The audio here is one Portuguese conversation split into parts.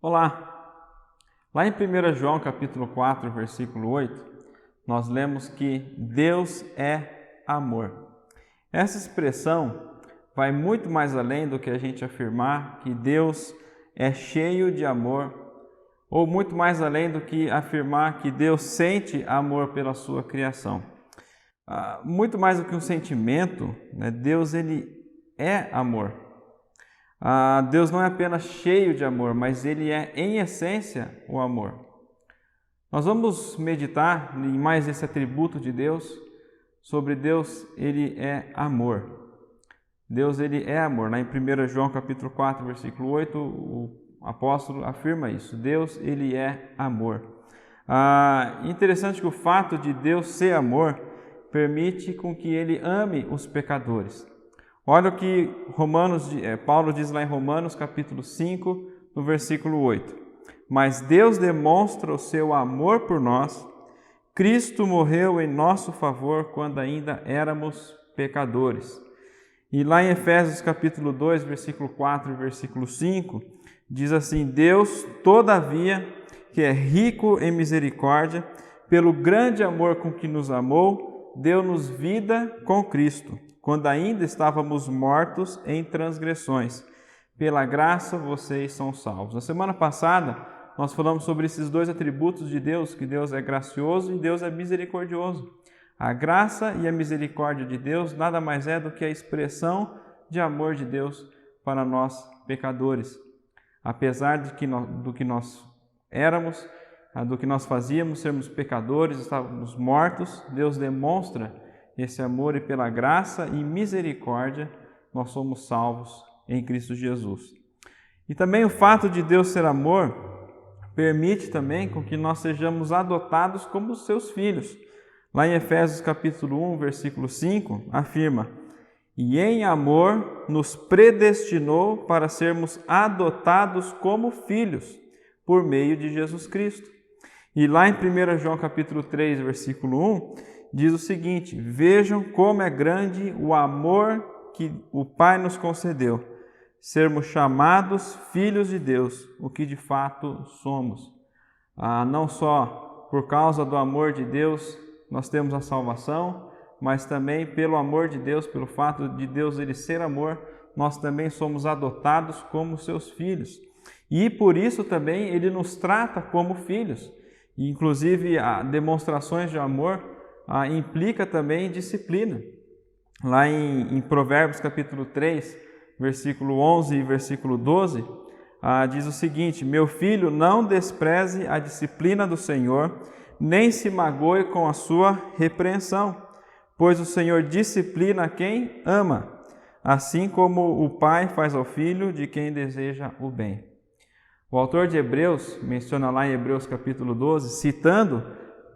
Olá! Lá em 1 João capítulo 4, versículo 8, nós lemos que Deus é amor. Essa expressão vai muito mais além do que a gente afirmar que Deus é cheio de amor, ou muito mais além do que afirmar que Deus sente amor pela sua criação. Muito mais do que um sentimento, né? Deus ele é amor. Deus não é apenas cheio de amor, mas Ele é, em essência, o amor. Nós vamos meditar em mais esse atributo de Deus, sobre Deus, Ele é amor. Deus, Ele é amor. Lá em 1 João capítulo 4, versículo 8, o apóstolo afirma isso. Deus, Ele é amor. Interessante que o fato de Deus ser amor permite com que Ele ame os pecadores. Olha o que Paulo diz lá em Romanos capítulo 5, no versículo 8. Mas Deus demonstra o seu amor por nós. Cristo morreu em nosso favor quando ainda éramos pecadores. E lá em Efésios capítulo 2, versículo 4 e versículo 5, diz assim: Deus, todavia, que é rico em misericórdia, pelo grande amor com que nos amou, deu-nos vida com Cristo, quando ainda estávamos mortos em transgressões. Pela graça vocês são salvos. Na semana passada, nós falamos sobre esses dois atributos de Deus, que Deus é gracioso e Deus é misericordioso. A graça e a misericórdia de Deus nada mais é do que a expressão de amor de Deus para nós pecadores. Apesar do que nós éramos, do que nós fazíamos, sermos pecadores, estávamos mortos, Deus demonstra esse amor e pela graça e misericórdia nós somos salvos em Cristo Jesus. E também o fato de Deus ser amor permite também com que nós sejamos adotados como seus filhos. Lá em Efésios capítulo 1, versículo 5, afirma: E em amor nos predestinou para sermos adotados como filhos por meio de Jesus Cristo. E lá em 1 João capítulo 3, versículo 1, diz o seguinte: Vejam como é grande o amor que o Pai nos concedeu, sermos chamados filhos de Deus, o que de fato somos. Não só por causa do amor de Deus nós temos a salvação, mas também pelo amor de Deus, pelo fato de Deus ele ser amor, nós também somos adotados como seus filhos. E por isso também ele nos trata como filhos. E, inclusive, demonstrações de amor implica também disciplina. Lá em Provérbios capítulo 3, versículo 11 e versículo 12, diz o seguinte: Meu filho, não despreze a disciplina do Senhor, nem se magoe com a sua repreensão, pois o Senhor disciplina a quem ama, assim como o pai faz ao filho de quem deseja o bem. O autor de Hebreus menciona lá em Hebreus capítulo 12, citando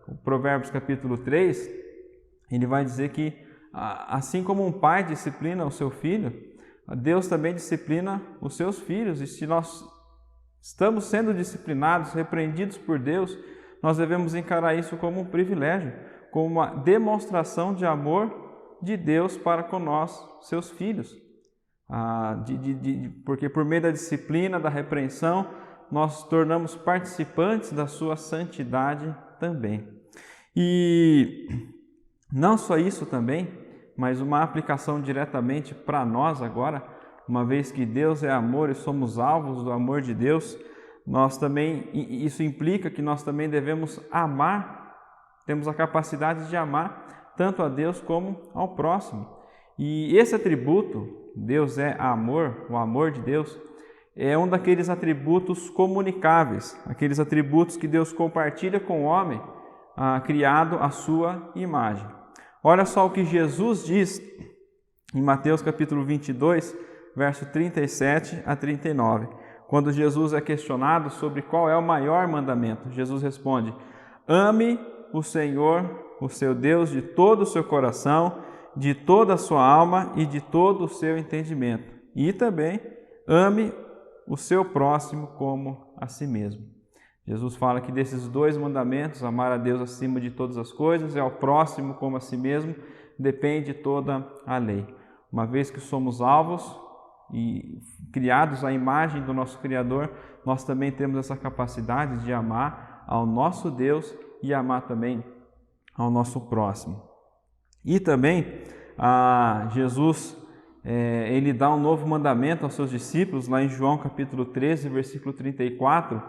o Provérbios capítulo 3, ele vai dizer que assim como um pai disciplina o seu filho, Deus também disciplina os seus filhos. E se nós estamos sendo disciplinados, repreendidos por Deus, nós devemos encarar isso como um privilégio, como uma demonstração de amor de Deus para com nós, seus filhos. Porque por meio da disciplina, da repreensão, nós tornamos participantes da sua santidade também. E não só isso também, mas uma aplicação diretamente para nós agora, uma vez que Deus é amor e somos alvos do amor de Deus, isso implica que nós também devemos amar, temos a capacidade de amar tanto a Deus como ao próximo. E esse atributo, Deus é amor, o amor de Deus, é um daqueles atributos comunicáveis, aqueles atributos que Deus compartilha com o homem, criado à sua imagem. Olha só o que Jesus diz em Mateus capítulo 22, verso 37 a 39. Quando Jesus é questionado sobre qual é o maior mandamento, Jesus responde: Ame o Senhor, o seu Deus, de todo o seu coração, de toda a sua alma e de todo o seu entendimento. E também ame o seu próximo como a si mesmo. Jesus fala que desses dois mandamentos, amar a Deus acima de todas as coisas e ao próximo como a si mesmo, depende toda a lei. Uma vez que somos alvos e criados à imagem do nosso Criador, nós também temos essa capacidade de amar ao nosso Deus e amar também ao nosso próximo. E também Jesus ele dá um novo mandamento aos seus discípulos, lá em João capítulo 13, versículo 34,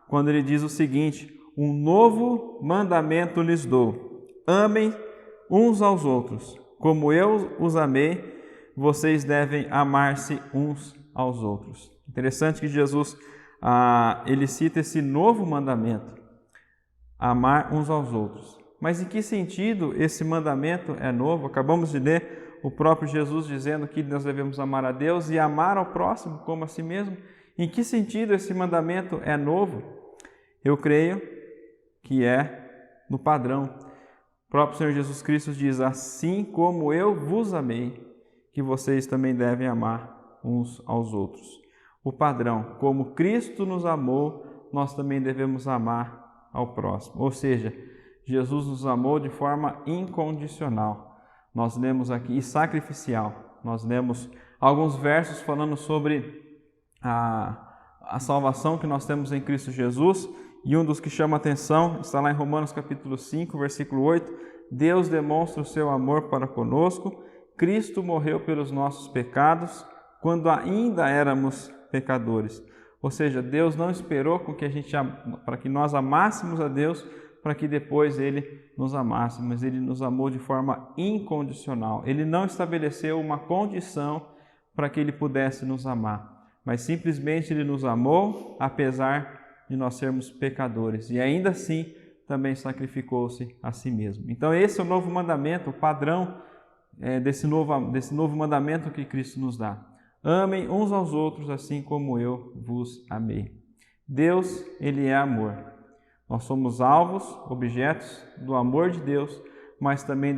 quando ele diz o seguinte: um novo mandamento lhes dou, amem uns aos outros, como eu os amei, vocês devem amar-se uns aos outros. Interessante que Jesus ele cita esse novo mandamento, amar uns aos outros. Mas em que sentido esse mandamento é novo? Acabamos de ler o próprio Jesus dizendo que nós devemos amar a Deus e amar ao próximo como a si mesmo. Em que sentido esse mandamento é novo? Eu creio que é no padrão. O próprio Senhor Jesus Cristo diz: assim como eu vos amei, que vocês também devem amar uns aos outros. O padrão, como Cristo nos amou, nós também devemos amar ao próximo. Ou seja, Jesus nos amou de forma incondicional. Nós lemos aqui, e sacrificial. Nós lemos alguns versos falando sobre a salvação que nós temos em Cristo Jesus, e um dos que chama a atenção está lá em Romanos capítulo 5, versículo 8. Deus demonstra o seu amor para conosco. Cristo morreu pelos nossos pecados, quando ainda éramos pecadores. Ou seja, Deus não esperou para que nós amássemos a Deus, para que depois Ele nos amasse, mas Ele nos amou de forma incondicional. Ele não estabeleceu uma condição para que Ele pudesse nos amar, mas simplesmente Ele nos amou, apesar de nós sermos pecadores, e ainda assim também sacrificou-se a si mesmo. Então esse é o novo mandamento, o padrão desse novo mandamento que Cristo nos dá. Amem uns aos outros assim como eu vos amei. Deus, Ele é amor. Nós somos alvos, objetos do amor de Deus, mas também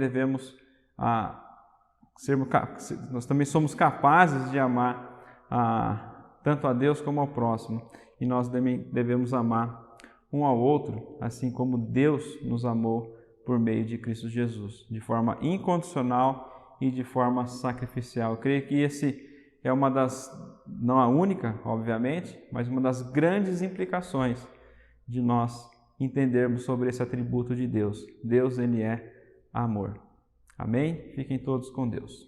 nós também somos capazes de amar tanto a Deus como ao próximo. E nós também devemos amar um ao outro, assim como Deus nos amou por meio de Cristo Jesus, de forma incondicional e de forma sacrificial. Eu creio que esse é uma das, não a única, obviamente, mas uma das grandes implicações de nós entendermos sobre esse atributo de Deus. Deus, Ele é amor. Amém? Fiquem todos com Deus.